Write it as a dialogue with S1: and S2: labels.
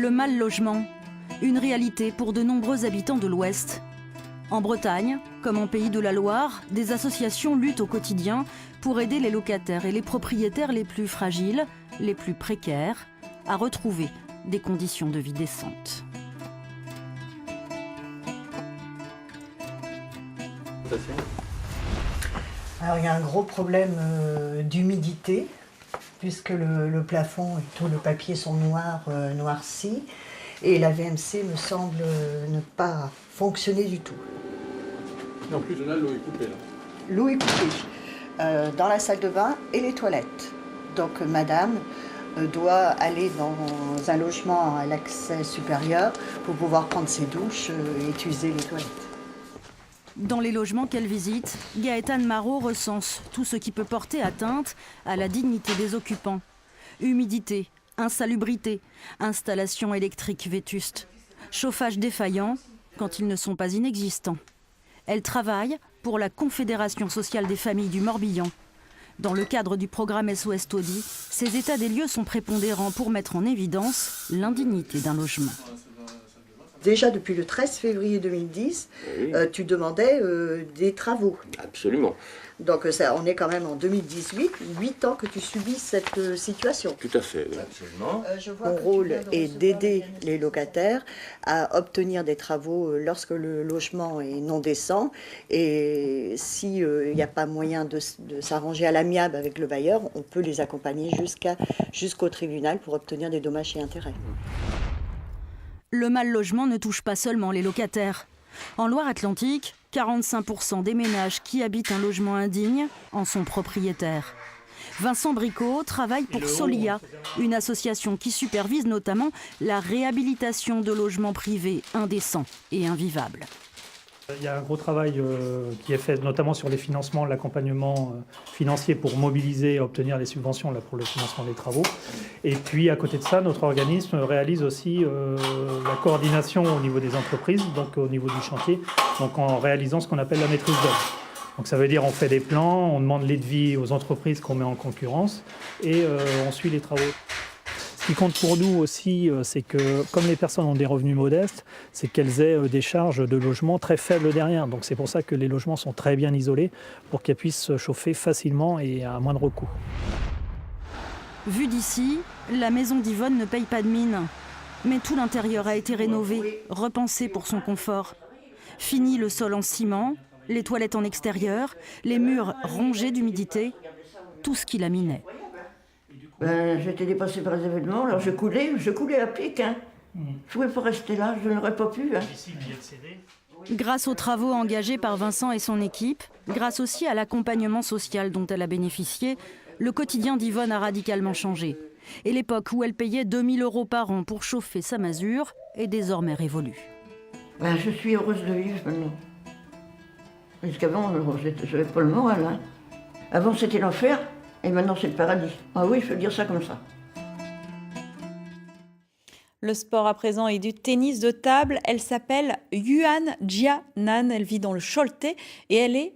S1: Le mal-logement, une réalité pour de nombreux habitants de l'Ouest. En Bretagne, comme en Pays de la Loire, des associations luttent au quotidien pour aider les locataires et les propriétaires les plus fragiles, les plus précaires, à retrouver des conditions de vie décentes.
S2: Alors il y a un gros problème d'humidité, puisque le plafond et tout le papier sont noircis, et la VMC me semble ne pas fonctionner du tout.
S3: Et en plus de là, l'eau est coupée là.
S2: L'eau est coupée dans la salle de bain et les toilettes. Donc madame doit aller dans un logement à l'accès supérieur pour pouvoir prendre ses douches et utiliser les toilettes.
S1: Dans les logements qu'elle visite, Gaëtane Marot recense tout ce qui peut porter atteinte à la dignité des occupants. Humidité, insalubrité, installation électrique vétuste, chauffage défaillant quand ils ne sont pas inexistants. Elle travaille pour la Confédération sociale des familles du Morbihan. Dans le cadre du programme SOS Taudis, ces états des lieux sont prépondérants pour mettre en évidence l'indignité d'un logement.
S2: Déjà depuis le 13 février 2010, oui. Tu demandais des travaux.
S4: Absolument.
S2: Donc ça, on est quand même en 2018, 8 ans que tu subis cette situation.
S4: Tout à fait, oui. Absolument.
S2: Mon rôle est d'aider les locataires à obtenir des travaux lorsque le logement est non décent. Et s'il n'y a pas moyen de s'arranger à l'amiable avec le bailleur, on peut les accompagner jusqu'au tribunal pour obtenir des dommages et intérêts.
S1: Le mal-logement ne touche pas seulement les locataires. En Loire-Atlantique, 45% des ménages qui habitent un logement indigne en sont propriétaires. Vincent Bricot travaille pour Solia, une association qui supervise notamment la réhabilitation de logements privés indécents et invivables.
S5: Il y a un gros travail qui est fait notamment sur les financements, l'accompagnement financier pour mobiliser et obtenir les subventions là, pour le financement des travaux. Et puis à côté de ça, notre organisme réalise aussi la coordination au niveau des entreprises, donc au niveau du chantier, donc en réalisant ce qu'on appelle la maîtrise d'œuvre. Donc ça veut dire on fait des plans, on demande les devis aux entreprises qu'on met en concurrence et on suit les travaux. Ce qui compte pour nous aussi, c'est que comme les personnes ont des revenus modestes, c'est qu'elles aient des charges de logement très faibles derrière. Donc c'est pour ça que les logements sont très bien isolés pour qu'elles puissent se chauffer facilement et à moindre coût.
S1: Vu d'ici, la maison d'Yvonne ne paye pas de mine. Mais tout l'intérieur a été rénové, repensé pour son confort. Fini le sol en ciment, les toilettes en extérieur, les murs rongés d'humidité, tout ce qui laminait.
S6: J'étais dépassée par les événements, alors je coulais à pic. Hein. Je ne pouvais pas rester là, je n'aurais pas pu. Hein.
S1: Grâce aux travaux engagés par Vincent et son équipe, grâce aussi à l'accompagnement social dont elle a bénéficié, le quotidien d'Yvonne a radicalement changé. Et l'époque où elle payait 2 000 € par an pour chauffer sa masure est désormais révolue.
S6: Je suis heureuse de vivre maintenant. Parce qu'avant, je n'avais pas le moral. Hein. Avant, c'était l'enfer. Et maintenant, c'est le paradis. Ah oui, je peux dire ça comme ça.
S7: Le sport à présent est du tennis de table. Elle s'appelle Yuan Jianan. Elle vit dans le Choletais et elle est